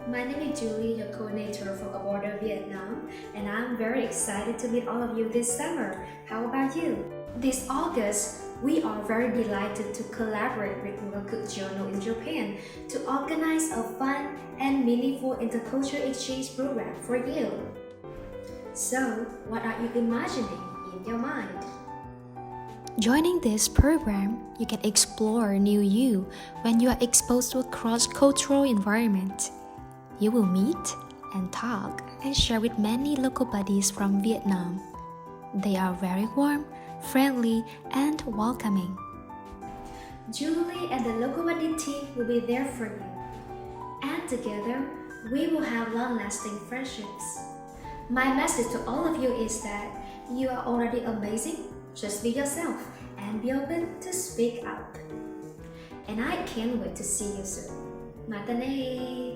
My name is Julie, your coordinator for Border Vietnam, and I'm very excited to meet all of you this summer. How about you? This August, we are very delighted to collaborate with Ryugaku Journal in Japan to organize a fun and meaningful intercultural exchange program for you. So, what are you imagining in your mind? Joining this program, you can explore new you when you are exposed to a cross-cultural environment. You will meet and talk and share with many local buddies from Vietnam. They are very warm, friendly, and welcoming. Julie and the local buddy team will be there for you. And together, we will have long-lasting friendships. My message to all of you is that you are already amazing. Just be yourself and be open to speak up. And I can't wait to see you soon. Matane!